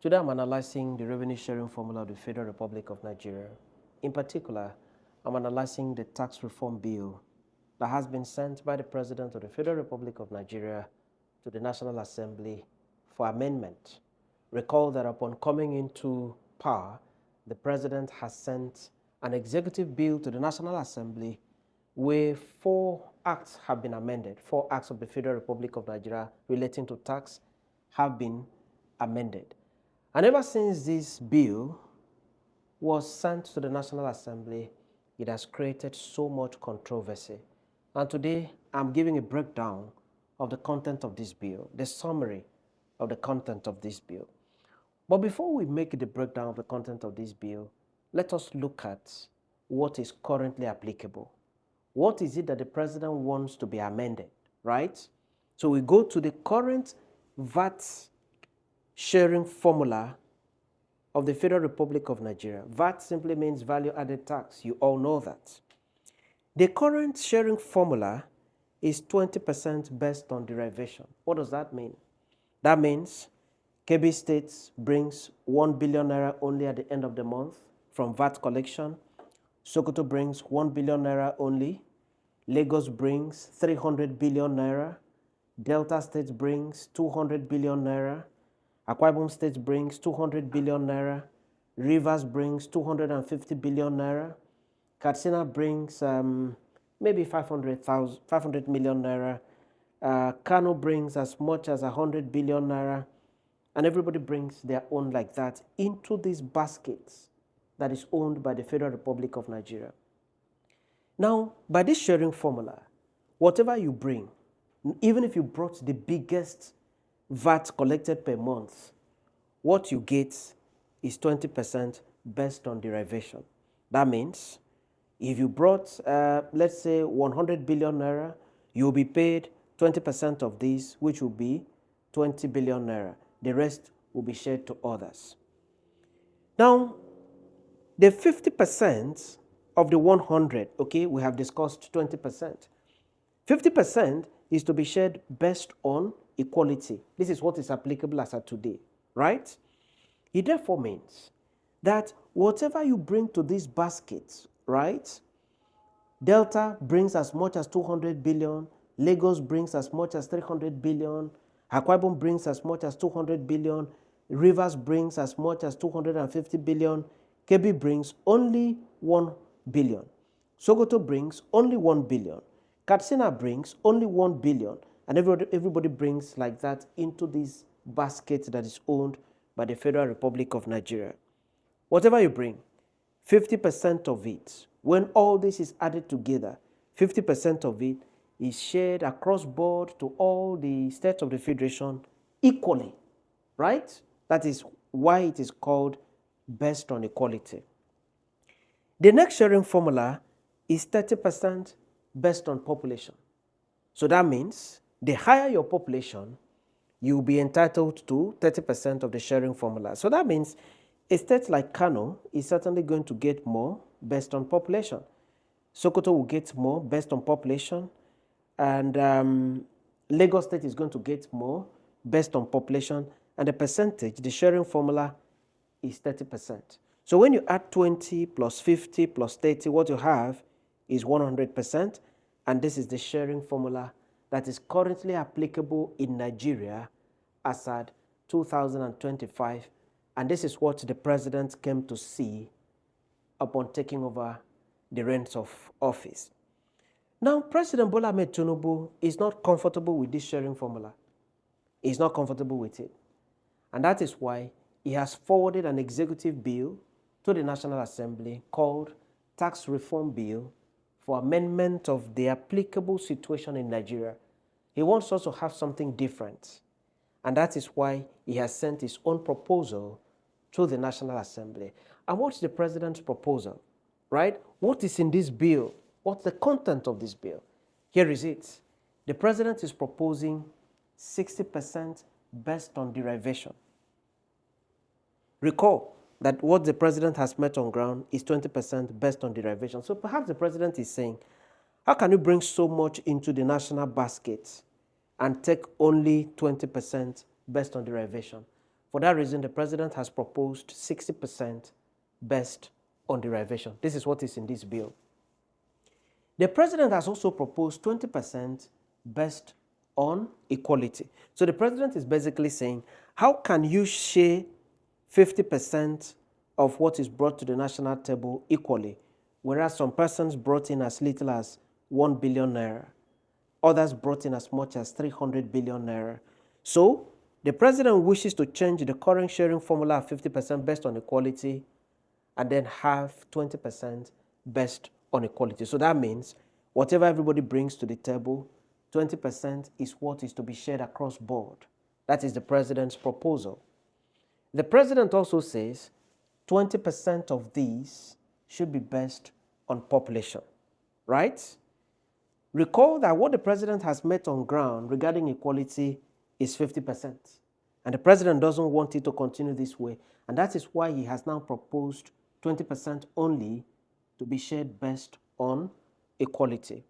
Today I'm analyzing the revenue sharing formula of the Federal Republic of Nigeria. In particular, I'm analyzing the tax reform bill that has been sent by the President of the Federal Republic of Nigeria to the National Assembly for amendment. Recall that upon coming into power, the President has sent an executive bill to the National Assembly where 4 acts have been amended. 4 acts of the Federal Republic of Nigeria relating to tax have been amended. And ever since this bill was sent to the National Assembly, it has created so much controversy. And today, I'm giving a breakdown of the content of this bill, the summary of the content of this bill. But before we make the breakdown of the content of this bill, let us look at what is currently applicable. What is it that the President wants to be amended, right? So we go to the current VAT sharing formula of the Federal Republic of Nigeria. VAT simply means value added tax. You all know that. The current sharing formula is 20% based on derivation. What does that mean? That means Kebbi State brings 1 billion naira only at the end of the month from VAT collection. Sokoto brings 1 billion naira only. Lagos brings 300 billion naira. Delta State brings 200 billion naira. Akwa Ibom State brings 200 billion naira. Rivers brings 250 billion naira. Katsina brings maybe 500 million naira. Kano brings as much as 100 billion naira. And everybody brings their own like that into this basket that is owned by the Federal Republic of Nigeria. Now, by this sharing formula, whatever you bring, even if you brought the biggest VAT collected per month, what you get is 20% based on derivation. That means if you brought, let's say, 100 billion naira, you'll be paid 20% of this, which will be 20 billion naira. The rest will be shared to others. Now, the 50% of the 100, okay, we have discussed 20%. 50% is to be shared based on equality. This is what is applicable as of today, right? It therefore means that whatever you bring to this basket, right? Delta brings as much as 200 billion, Lagos brings as much as 300 billion, Akwa Ibom brings as much as 200 billion, Rivers brings as much as 250 billion, Kebbi brings only 1 billion, Sokoto brings only 1 billion, Katsina brings only 1 billion, and everybody brings like that into this basket that is owned by the Federal Republic of Nigeria. Whatever you bring, 50% of it, when all this is added together, 50% of it is shared across board to all the states of the Federation equally, right? That is why it is called based on equality. The next sharing formula is 30% based on population. So that means the higher your population, you'll be entitled to 30% of the sharing formula. So that means a state like Kano is certainly going to get more based on population. Sokoto will get more based on population. And Lagos State is going to get more based on population. And the percentage, the sharing formula is 30%. So when you add 20 plus 50 plus 30, what you have is 100%. And this is the sharing formula that is currently applicable in Nigeria as at 2025. And this is what the President came to see upon taking over the reins of office. Now, President Bola Ahmed Tinubu is not comfortable with this sharing formula. He's not comfortable with it. And that is why he has forwarded an executive bill to the National Assembly called Tax Reform Bill for amendment of the applicable situation in Nigeria. He wants us to have something different. And that is why he has sent his own proposal to the National Assembly. And what's the President's proposal, right? What is in this bill? What's the content of this bill? Here is it. The President is proposing 60% based on derivation. Recall that what the President has met on ground is 20% based on derivation. So perhaps the President is saying, how can you bring so much into the national basket and take only 20% based on derivation? For that reason, the president has proposed 60% based on derivation. This is what is in this bill. The president has also proposed 20% based on equality. So the president is basically saying, how can you share 50% of what is brought to the national table equally, whereas some persons brought in as little as 1 billion naira, others brought in as much as 300 billion naira. So the president wishes to change the current sharing formula of 50% based on equality and then have 20% based on equality. So that means whatever everybody brings to the table, 20% is what is to be shared across board. That is the president's proposal. The president also says 20% of these should be based on population, right? Recall that what the president has met on ground regarding equality is 50%. And the president doesn't want it to continue this way. And that is why he has now proposed 20% only to be shared based on equality.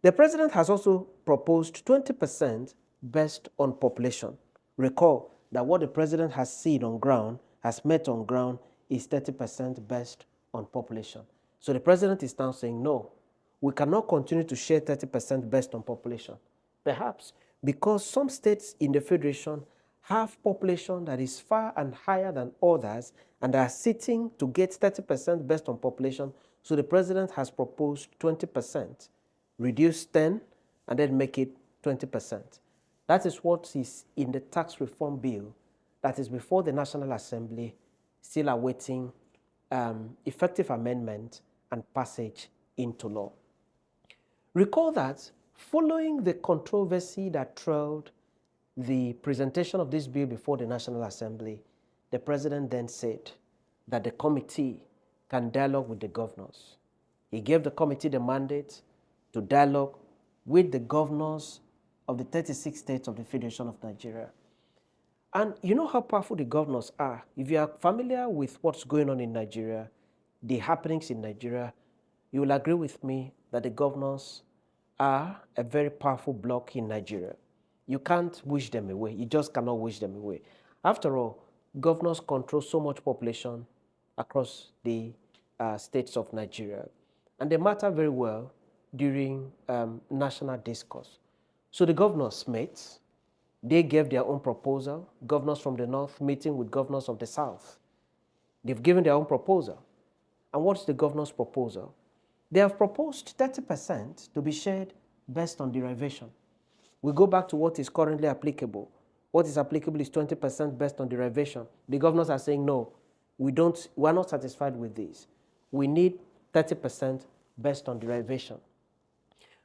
The president has also proposed 20% based on population. Recall that what the president has seen on ground, has met on ground, is 30% based on population. So the president is now saying, no, we cannot continue to share 30% based on population. Perhaps because some states in the federation have population that is far and higher than others and are sitting to get 30% based on population. So the president has proposed 20%, reduce 10 and then make it 20%. That is what is in the tax reform bill that is before the National Assembly, still awaiting effective amendment and passage into law. Recall that following the controversy that trailed the presentation of this bill before the National Assembly, the president then said that the committee can dialogue with the governors. He gave the committee the mandate to dialogue with the governors of the 36 states of the Federation of Nigeria. And you know how powerful the governors are. If you are familiar with what's going on in Nigeria, the happenings in Nigeria, you will agree with me that the governors are a very powerful bloc in Nigeria. You can't wish them away. You just cannot wish them away. After all, governors control so much population across the states of Nigeria. And they matter very well during national discourse. So the governors met. They gave their own proposal. Governors from the north meeting with governors of the south. They've given their own proposal. And what's the governor's proposal? They have proposed 30% to be shared based on derivation. We go back to what is currently applicable. What is applicable is 20% based on derivation. The governors are saying, no, we're not satisfied with this. We need 30% based on derivation.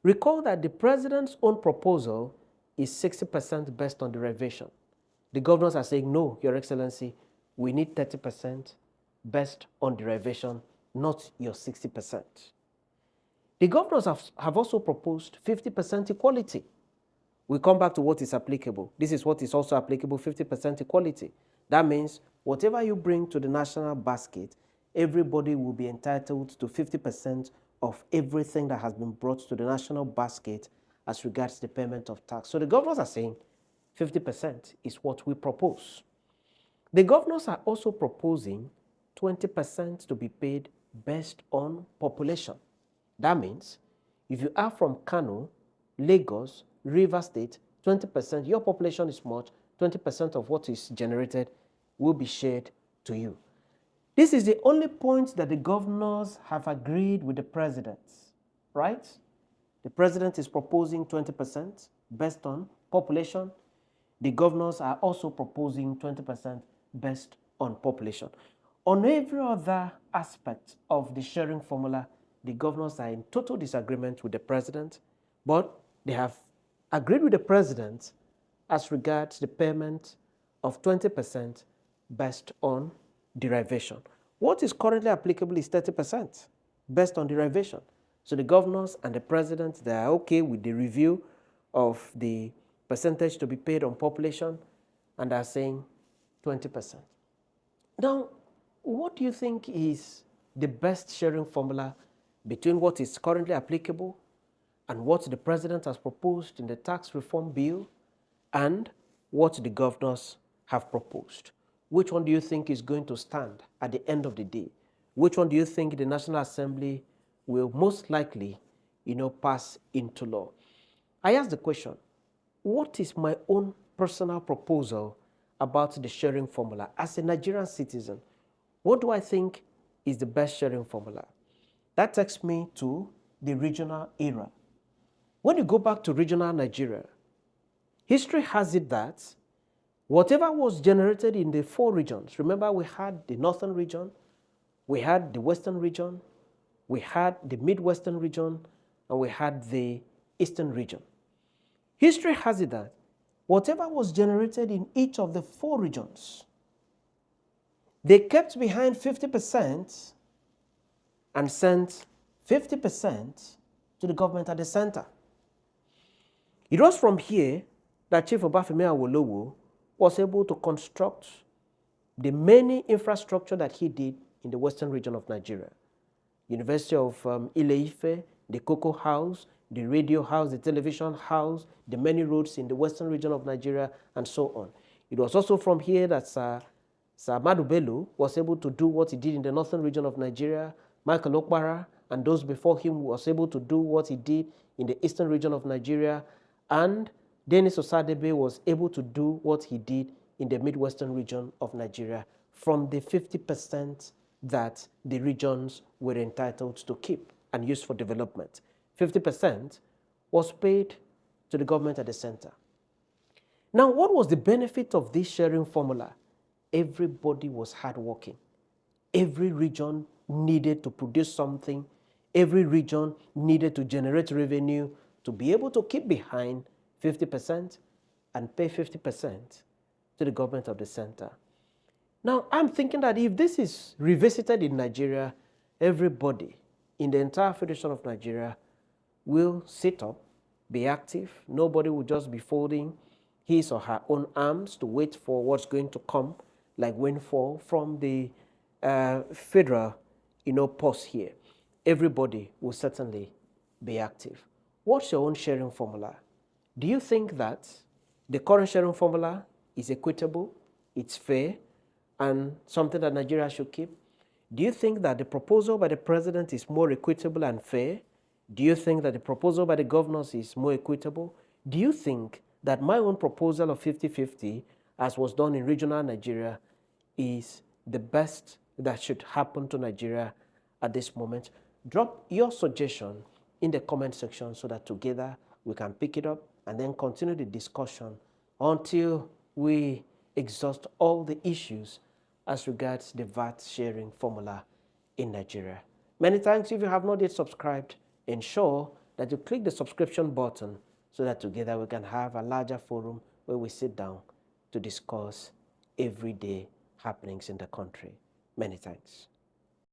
Recall that the president's own proposal is 60% based on derivation. The governors are saying, no, Your Excellency, we need 30% based on derivation, not your 60%. The governors have also proposed 50% equality. We come back to what is applicable. This is what is also applicable, 50% equality. That means whatever you bring to the national basket, everybody will be entitled to 50% of everything that has been brought to the national basket as regards the payment of tax. So the governors are saying 50% is what we propose. The governors are also proposing 20% to be paid based on population. That means if you are from Kano, Lagos, River State, 20%, your population is much, 20% of what is generated will be shared to you. This is the only point that the governors have agreed with the president, right? The president is proposing 20% based on population. The governors are also proposing 20% based on population. On every other aspect of the sharing formula, the governors are in total disagreement with the president, but they have agreed with the president as regards the payment of 20% based on derivation. What is currently applicable is 30% based on derivation. So the governors and the president, they are okay with the review of the percentage to be paid on population, and are saying 20%. Now, what do you think is the best sharing formula between what is currently applicable and what the president has proposed in the tax reform bill and what the governors have proposed? Which one do you think is going to stand at the end of the day? Which one do you think the National Assembly will most likely, pass into law? I asked the question, what is my own personal proposal about the sharing formula? As a Nigerian citizen, what do I think is the best sharing formula? That takes me to the regional era. When you go back to regional Nigeria, history has it that whatever was generated in the 4 regions, remember we had the northern region, we had the western region, we had the midwestern region, and we had the eastern region. History has it that whatever was generated in each of the 4 regions, they kept behind 50% and sent 50% to the government at the center. It was from here that Chief Obafemi Awolowo was able to construct the many infrastructure that he did in the western region of Nigeria. University of Ile-Ife, the Cocoa House, the radio house, the television house, the many roads in the western region of Nigeria, and so on. It was also from here that Sir Ahmadu Bello was able to do what he did in the northern region of Nigeria. Michael Okpara and those before him was able to do what he did in the eastern region of Nigeria. And Dennis Osadebe was able to do what he did in the midwestern region of Nigeria from the 50% that the regions were entitled to keep and use for development. 50% was paid to the government at the center. Now, what was the benefit of this sharing formula? Everybody was hardworking. Every region needed to produce something. Every region needed to generate revenue to be able to keep behind 50% and pay 50% to the government of the center. Now, I'm thinking that if this is revisited in Nigeria, everybody in the entire Federation of Nigeria will sit up, be active. Nobody will just be folding his or her own arms to wait for what's going to come, like windfall from the federal, pause here. Everybody will certainly be active. What's your own sharing formula? Do you think that the current sharing formula is equitable, it's fair, and something that Nigeria should keep? Do you think that the proposal by the president is more equitable and fair? Do you think that the proposal by the governors is more equitable? Do you think that my own proposal of 50-50, as was done in regional Nigeria, is the best that should happen to Nigeria at this moment? Drop your suggestion in the comment section so that together we can pick it up and then continue the discussion until we exhaust all the issues as regards the VAT sharing formula in Nigeria. Many thanks. If you have not yet subscribed, ensure that you click the subscription button so that together we can have a larger forum where we sit down to discuss everyday happenings in the country. Many thanks.